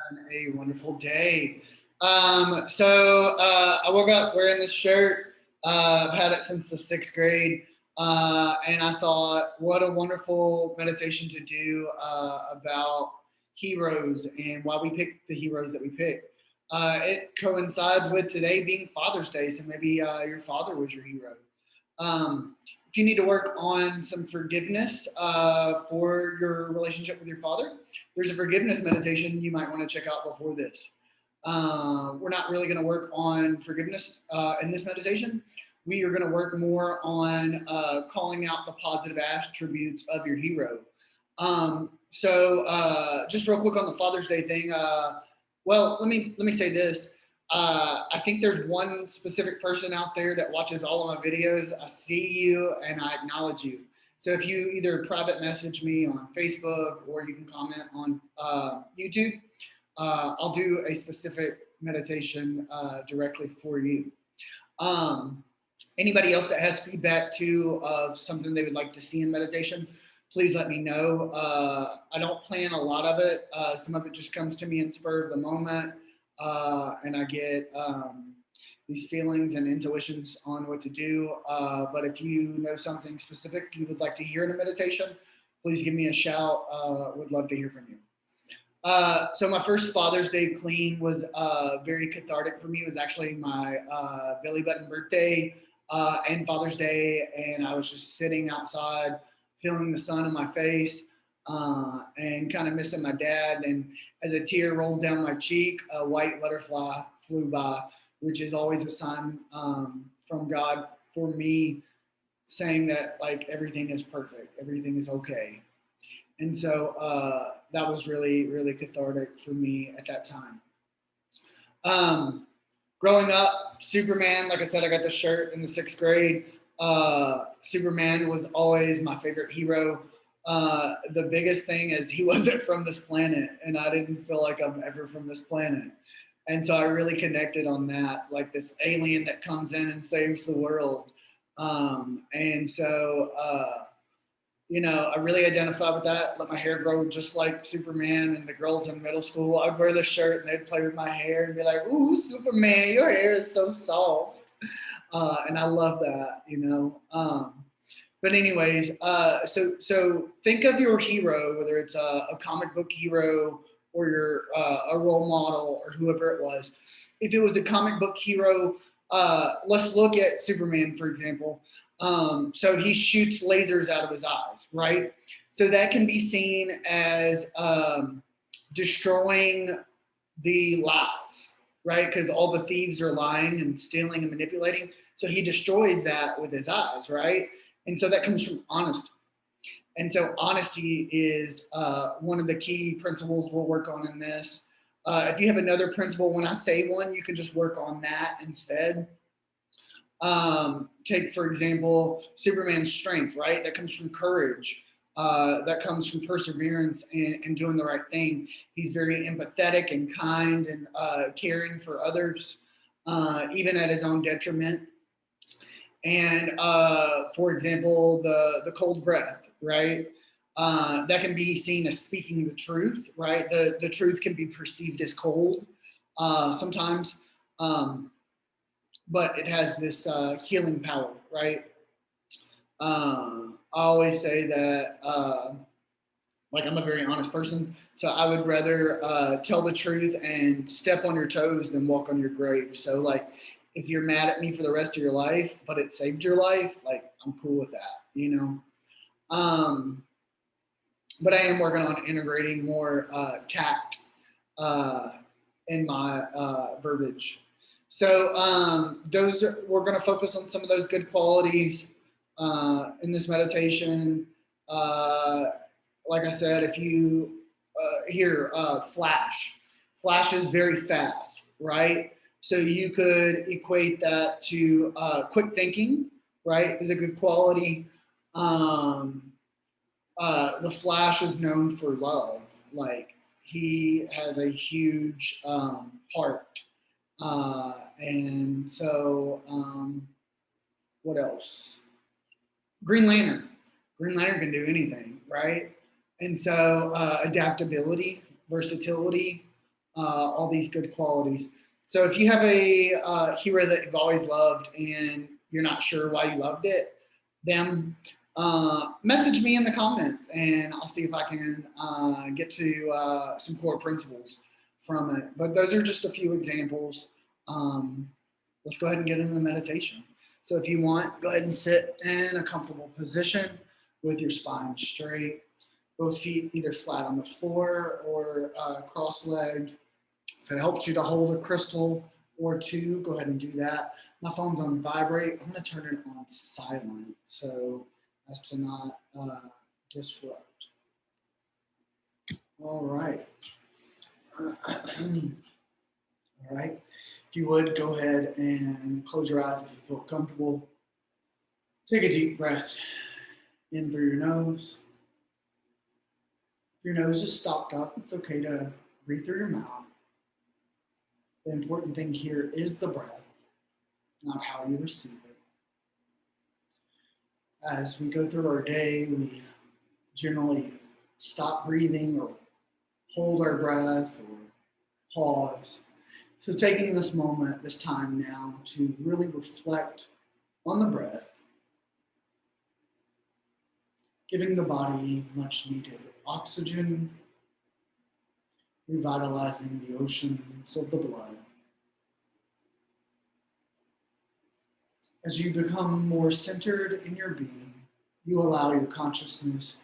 having a wonderful day. I woke up wearing this shirt. I've had it since the sixth grade. And I thought, what a wonderful meditation to do about heroes and why we picked the heroes that we picked. It coincides with today being Father's Day, so maybe your father was your hero. If you need to work on some forgiveness for your relationship with your father, there's a forgiveness meditation you might want to check out before this. We're not really going to work on forgiveness in this meditation. We are going to work more on calling out the positive attributes of your hero. Just real quick on the Father's Day thing. Let me say this. I think there's one specific person out there that watches all of my videos. I see you and I acknowledge you. So if you either private message me on Facebook or you can comment on YouTube, I'll do a specific meditation directly for you. Anybody else that has feedback too of something they would like to see in meditation, please let me know. I don't plan a lot of it. Some of it just comes to me in spur of the moment. And I get these feelings and intuitions on what to do. But if you know something specific you would like to hear in a meditation, please give me a shout. Would love to hear from you. So my first Father's Day clean was very cathartic for me. It was actually my belly button birthday and Father's Day, and I was just sitting outside, feeling the sun on my face, and kind of missing my dad. And as a tear rolled down my cheek, a white butterfly flew by, which is always a sign from God for me, saying that like everything is perfect, everything is okay. And so that was really, really cathartic for me at that time. Growing up, Superman, like I said, I got the shirt in the sixth grade. Superman was always my favorite hero. The biggest thing is he wasn't from this planet, and I didn't feel like I'm ever from this planet. And so I really connected on that, like this alien that comes in and saves the world. And so I really identify with that. Let my hair grow just like Superman. And the girls in middle school, I'd wear the shirt and they'd play with my hair and be like, "Ooh, Superman, your hair is so soft." And I love that. But anyways, so think of your hero, whether it's a comic book hero or your a role model or whoever it was. If it was a comic book hero, let's look at Superman, for example. So he shoots lasers out of his eyes, right? So that can be seen as destroying the lies, right? Because all the thieves are lying and stealing and manipulating. So he destroys that with his eyes, right? And so that comes from honesty. And so honesty is one of the key principles we'll work on in this. If you have another principle, when I say one, you can just work on that instead. Take, for example, Superman's strength, right? That comes from courage. That comes from perseverance and doing the right thing. He's very empathetic and kind and caring for others, even at his own detriment. And for example, the cold breath, right? That can be seen as speaking the truth, right? The truth can be perceived as cold sometimes, but it has this healing power, right? I always say that, like, I'm a very honest person, so I would rather tell the truth and step on your toes than walk on your grave. So, like, if you're mad at me for the rest of your life, but it saved your life, like, I'm cool with that. But I am working on integrating more tact in my verbiage. So we're going to focus on some of those good qualities in this meditation. Like I said, if you hear Flash is very fast, right? So you could equate that to quick thinking, right? Is a good quality. The Flash is known for love. Like, he has a huge heart. And so, what else? Green Lantern. Green Lantern can do anything, right? And so, adaptability, versatility, all these good qualities. So if you have a hero that you've always loved and you're not sure why you loved them, message me in the comments and I'll see if I can get to some core principles from it. But those are just a few examples. Let's go ahead and get into the meditation. So if you want, go ahead and sit in a comfortable position with your spine straight, both feet either flat on the floor or cross-legged. If it helps you to hold a crystal or two, go ahead and do that. My phone's on vibrate. I'm going to turn it on silent so as to not disrupt. All right. All right. If you would, go ahead and close your eyes if you feel comfortable. Take a deep breath in through your nose. If your nose is stopped up, it's okay to breathe through your mouth. The important thing here is the breath, not how you receive it. As we go through our day, we generally stop breathing or hold our breath or pause. So taking this moment, this time now, to really reflect on the breath, giving the body much needed oxygen, revitalizing the oceans of the blood. As you become more centered in your being, you allow your consciousness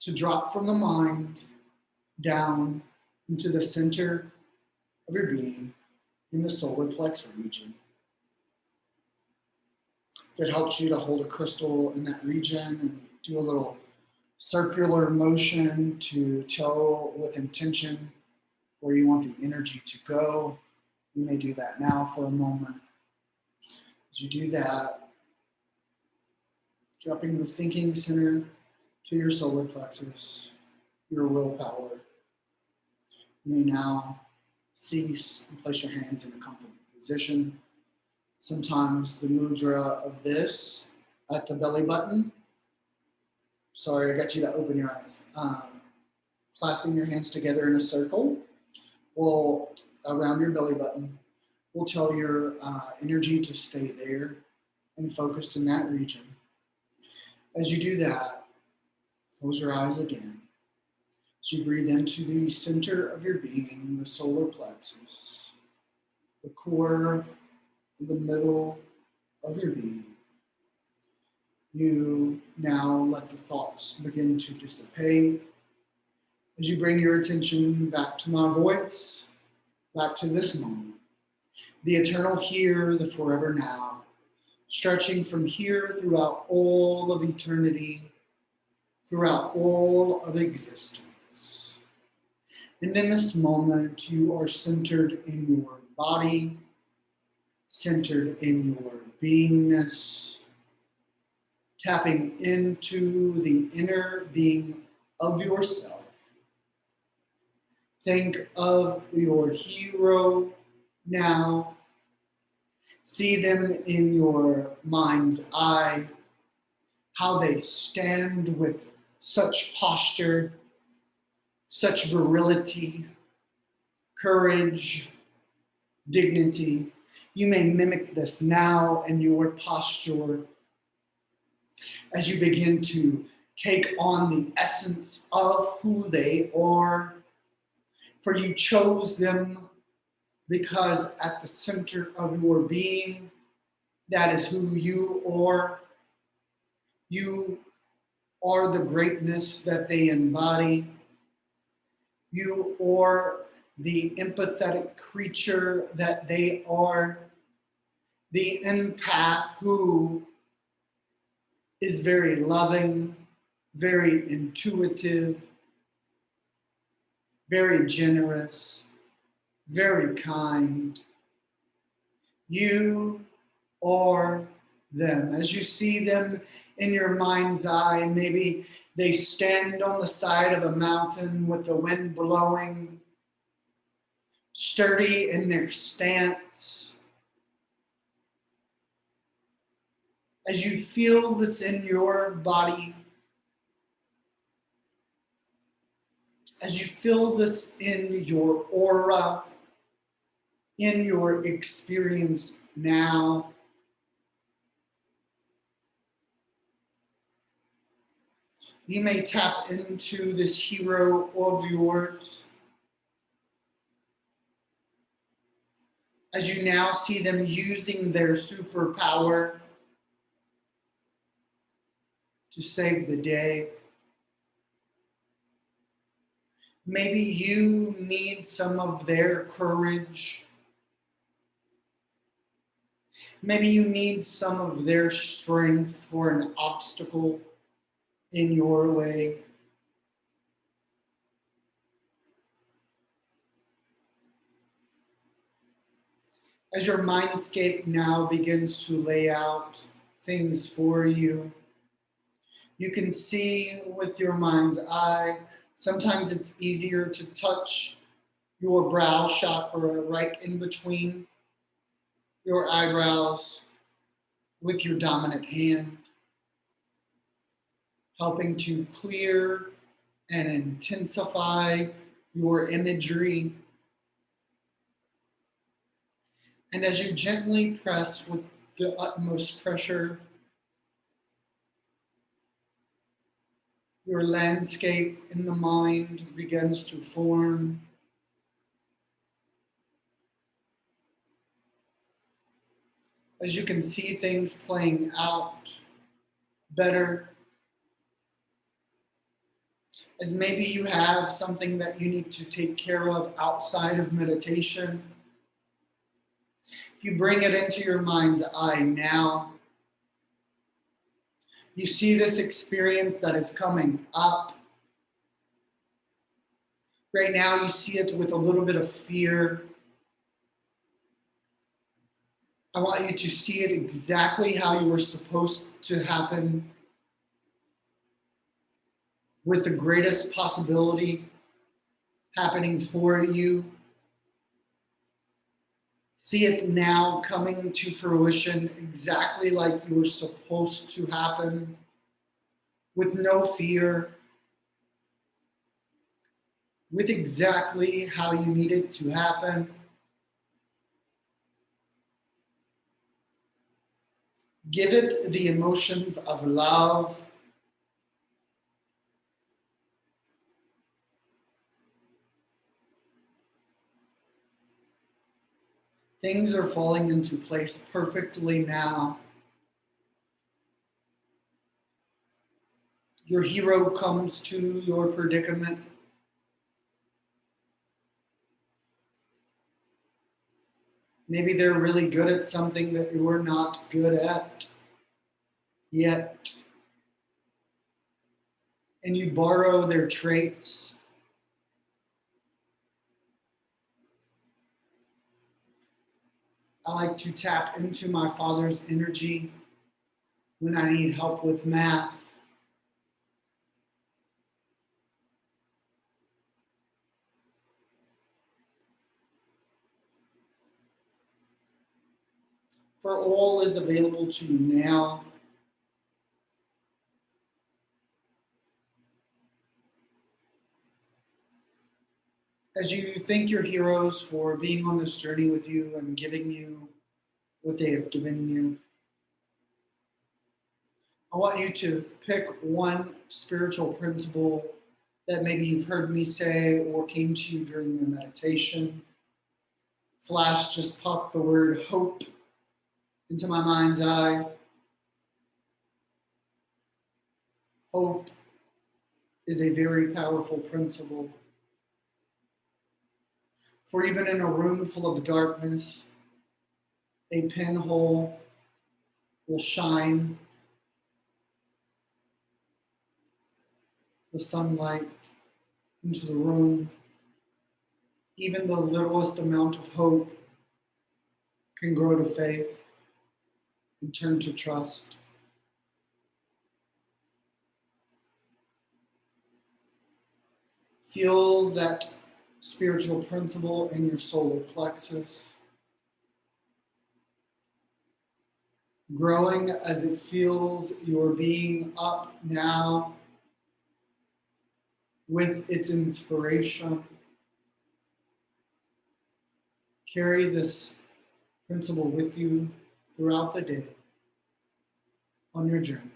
to drop from the mind down into the center of your being in the solar plex region. If it helps you to hold a crystal in that region and do a little circular motion to tell with intention where you want the energy to go, you may do that now for a moment. As you do that, dropping the thinking center to your solar plexus, your willpower. You may now cease and place your hands in a comfortable position. Sometimes the mudra of this at the belly button. Sorry, I got you to open your eyes. Clasping your hands together in a circle will around your belly button will tell your energy to stay there and focused in that region. As you do that, close your eyes again. As you breathe into the center of your being, the solar plexus, the core, the middle of your being, you now let the thoughts begin to dissipate. As you bring your attention back to my voice, back to this moment, the eternal here, the forever now, stretching from here throughout all of eternity, throughout all of existence. And in this moment, you are centered in your body, centered in your beingness, tapping into the inner being of yourself. Think of your hero now. See them in your mind's eye, how they stand with such posture, such virility, courage, dignity. You may mimic this now in your posture as you begin to take on the essence of who they are. For you chose them because at the center of your being, that is who you are. You are the greatness that they embody. You are the empathetic creature that they are. The empath who is very loving, very intuitive, very generous, very kind. You are them. As you see them in your mind's eye, maybe they stand on the side of a mountain with the wind blowing, sturdy in their stance. As you feel this in your body, As you feel this in your aura, in your experience now, you may tap into this hero of yours as you now see them using their superpower to save the day. Maybe you need some of their courage. Maybe you need some of their strength for an obstacle in your way. As your mindscape now begins to lay out things for you, you can see with your mind's eye. Sometimes it's easier to touch your brow chakra right in between your eyebrows with your dominant hand, helping to clear and intensify your imagery. And as you gently press with the utmost pressure, your landscape in the mind begins to form. As you can see things playing out better, as maybe you have something that you need to take care of outside of meditation. If you bring it into your mind's eye now, you see this experience that is coming up. Right now, you see it with a little bit of fear. I want you to see it exactly how you were supposed to happen, with the greatest possibility happening for you. See it now coming to fruition exactly like you were supposed to happen, with no fear, with exactly how you need it to happen. Give it the emotions of love. Things are falling into place perfectly now. Your hero comes to your predicament. Maybe they're really good at something that you're not good at yet. And you borrow their traits. I like to tap into my father's energy when I need help with math. For all is available to you now. As you thank your heroes for being on this journey with you and giving you what they have given you, I want you to pick one spiritual principle that maybe you've heard me say or came to you during the meditation. Flash just popped the word hope into my mind's eye. Hope is a very powerful principle. For even in a room full of darkness, a pinhole will shine the sunlight into the room. Even the littlest amount of hope can grow to faith and turn to trust. Feel that spiritual principle in your solar plexus, growing as it feels your being up now with its inspiration. Carry this principle with you throughout the day on your journey.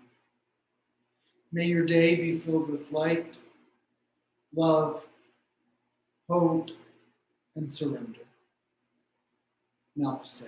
May your day be filled with light, love, hope, and surrender. Namaste.